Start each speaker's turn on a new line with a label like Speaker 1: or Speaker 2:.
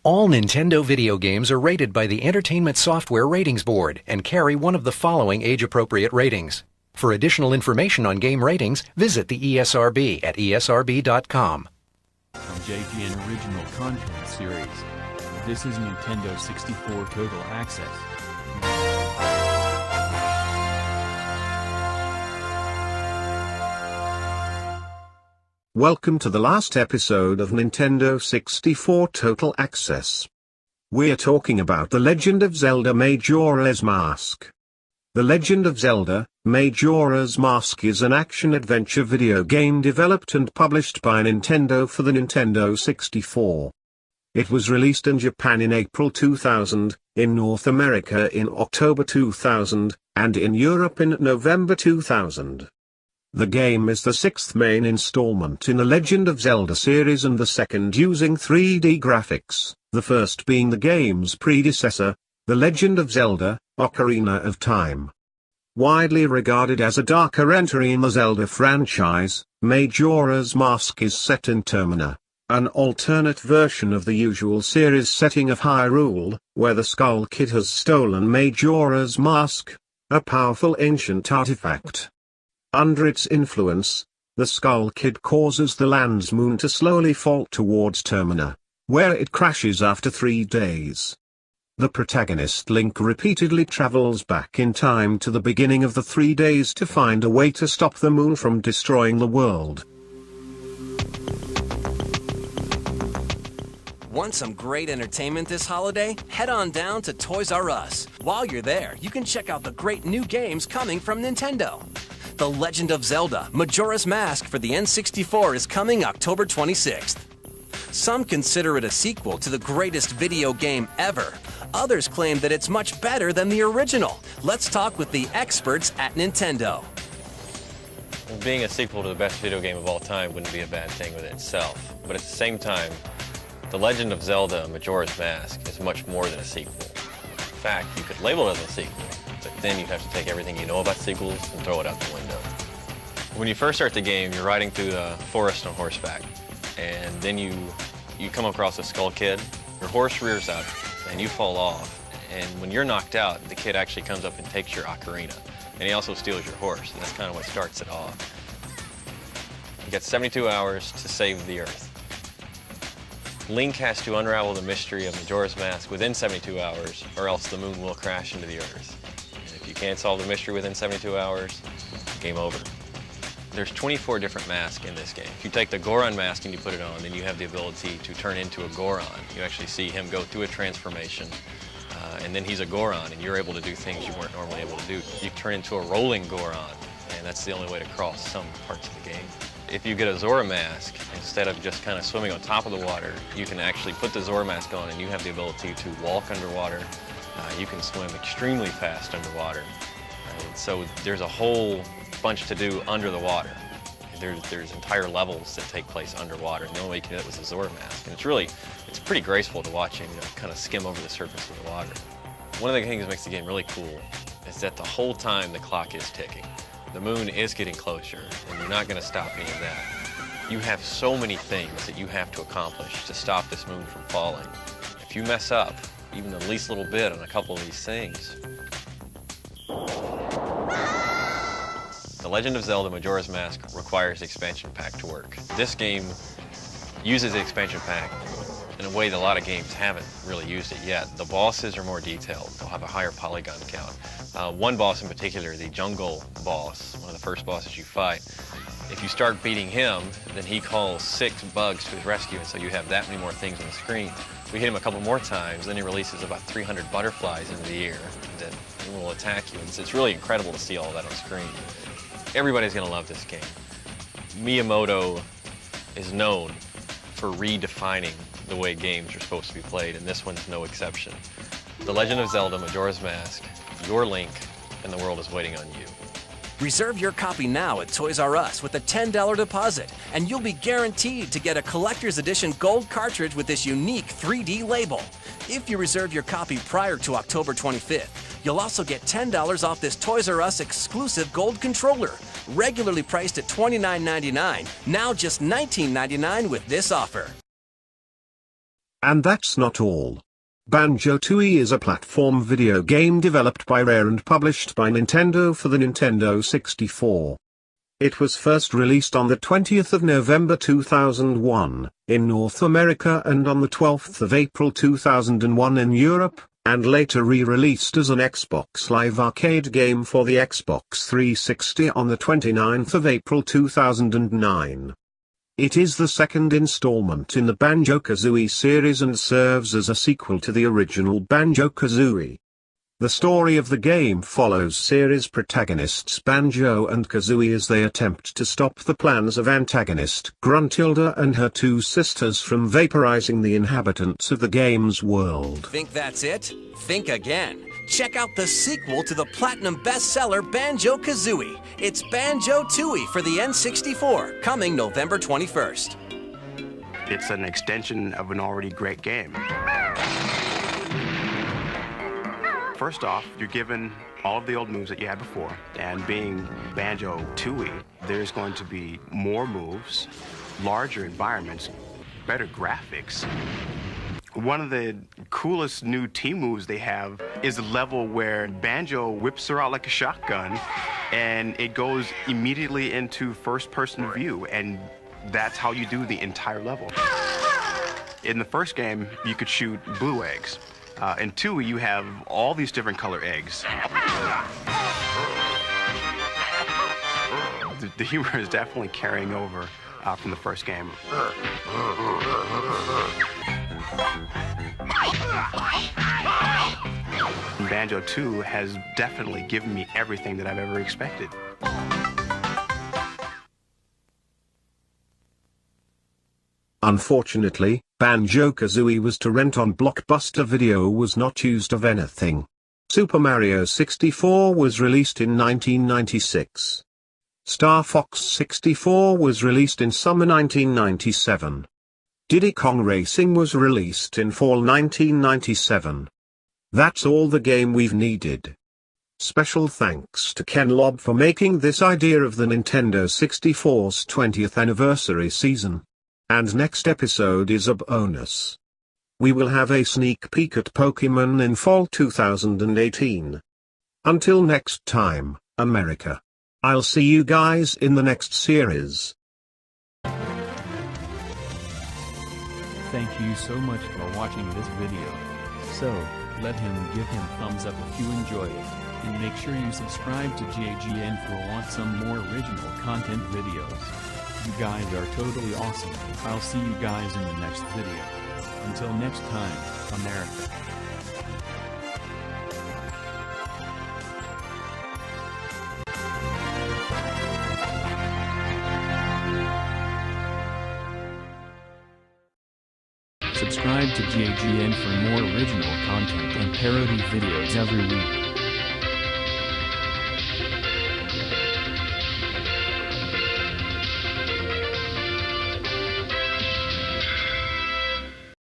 Speaker 1: All Nintendo video games are rated by the Entertainment Software Ratings Board and carry one of the following age-appropriate ratings. For additional information on game ratings, visit the ESRB at esrb.com.
Speaker 2: From JGN Original Content Series, this is Nintendo 64 Total Access.
Speaker 3: Welcome to the last episode of Nintendo 64 Total Access. We're talking about The Legend of Zelda Majora's Mask. The Legend of Zelda, Majora's Mask is an action-adventure video game developed and published by Nintendo for the Nintendo 64. It was released in Japan in April 2000, in North America in October 2000, and in Europe in November 2000. The game is the sixth main installment in the Legend of Zelda series and the second using 3D graphics, the first being the game's predecessor, The Legend of Zelda, Ocarina of Time. Widely regarded as a darker entry in the Zelda franchise, Majora's Mask is set in Termina, an alternate version of the usual series setting of Hyrule, where the Skull Kid has stolen Majora's Mask, a powerful ancient artifact. Under its influence, the Skull Kid causes the land's moon to slowly fall towards Termina, where it crashes after 3 days. The protagonist Link repeatedly travels back in time to the beginning of the 3 days to find a way to stop the moon from destroying the world.
Speaker 4: Want some great entertainment this holiday? Head on down to Toys R Us. While you're there, you can check out the great new games coming from Nintendo. The Legend of Zelda Majora's Mask for the N64 is coming October 26th. Some consider it a sequel to the greatest video game ever. Others claim that it's much better than the original. Let's talk with the experts at Nintendo.
Speaker 5: Being a sequel to the best video game of all time wouldn't be a bad thing within itself, but at the same time, The Legend of Zelda Majora's Mask is much more than a sequel. In fact, you could label it as a sequel, but then you'd have to take everything you know about sequels and throw it out the window. When you first start the game, you're riding through the forest on horseback, and then you come across a Skull Kid. Your horse rears up, and you fall off, and when you're knocked out, the kid actually comes up and takes your ocarina, and he also steals your horse, and that's kind of what starts it off. You got 72 hours to save the Earth. Link has to unravel the mystery of Majora's Mask within 72 hours, or else the moon will crash into the Earth. And if you can't solve the mystery within 72 hours, game over. There's 24 different masks in this game. If you take the Goron mask and you put it on, then you have the ability to turn into a Goron. You actually see him go through a transformation, and then he's a Goron, and you're able to do things you weren't normally able to do. You turn into a rolling Goron, and that's the only way to cross some parts of the game. If you get a Zora mask, instead of just kind of swimming on top of the water, you can actually put the Zora mask on and you have the ability to walk underwater. You can swim extremely fast underwater. So there's a whole bunch to do under the water. There's entire levels that take place underwater, and the only way you can do it with a Zora mask. And it's pretty graceful to watch him, kind of skim over the surface of the water. One of the things that makes the game really cool is that the whole time the clock is ticking. The moon is getting closer, and you're not going to stop any of that. You have so many things that you have to accomplish to stop this moon from falling. If you mess up even the least little bit on a couple of these things, The Legend of Zelda Majora's Mask requires the expansion pack to work. This game uses the expansion pack in a way that a lot of games haven't really used it yet. The bosses are more detailed. They'll have a higher polygon count. One boss in particular, the jungle boss, one of the first bosses you fight, if you start beating him, then he calls 6 bugs to his rescue, and so you have that many more things on the screen. We hit him a couple more times, then he releases about 300 butterflies into the air that will attack you. It's really incredible to see all that on screen. Everybody's going to love this game. Miyamoto is known for redefining the way games are supposed to be played, and this one's no exception. The Legend of Zelda Majora's Mask, your Link, and the world is waiting on you.
Speaker 4: Reserve your copy now at Toys R Us with a $10 deposit, and you'll be guaranteed to get a collector's edition gold cartridge with this unique 3D label. If you reserve your copy prior to October 25th, you'll also get $10 off this Toys R Us exclusive gold controller, regularly priced at $29.99, now just $19.99 with this offer.
Speaker 3: And that's not all. Banjo-Tooie is a platform video game developed by Rare and published by Nintendo for the Nintendo 64. It was first released on the 20th of November 2001, in North America, and on the 12th of April 2001 in Europe, and later re-released as an Xbox Live Arcade game for the Xbox 360 on the 29th of April 2009. It is the second installment in the Banjo-Kazooie series and serves as a sequel to the original Banjo-Kazooie. The story of the game follows series protagonists Banjo and Kazooie as they attempt to stop the plans of antagonist Gruntilda and her two sisters from vaporizing the inhabitants of the game's world.
Speaker 4: Think that's it? Think again. Check out the sequel to the platinum bestseller Banjo-Kazooie. It's Banjo-Tooie for the N64, coming November 21st.
Speaker 6: It's an extension of an already great game. First off, you're given all of the old moves that you had before, and being Banjo-Tooie, there's going to be more moves, larger environments, better graphics. One of the coolest new team moves they have is a level where Banjo whips her out like a shotgun, and it goes immediately into first-person view, and that's how you do the entire level. In the first game, you could shoot blue eggs. In Tooie, you have all these different color eggs. The humor is definitely carrying over from the first game. Banjo 2 has definitely given me everything that I've ever expected.
Speaker 3: Unfortunately, Banjo-Kazooie was to rent on Blockbuster Video was not used of anything. Super Mario 64 was released in 1996. Star Fox 64 was released in summer 1997. Diddy Kong Racing was released in fall 1997. That's all the game we've needed. Special thanks to Ken Lobb for making this idea of the Nintendo 64's 20th anniversary season. And next episode is a bonus. We will have a sneak peek at Pokemon in fall 2018. Until next time, America. I'll see you guys in the next series.
Speaker 2: Thank you so much for watching this video. So, give him thumbs up if you enjoy it, and make sure you subscribe to JGN for want some more original content videos. You guys are totally awesome. I'll see you guys in the next video. Until next time, America. Subscribe to JGN for more original content and parody videos every week.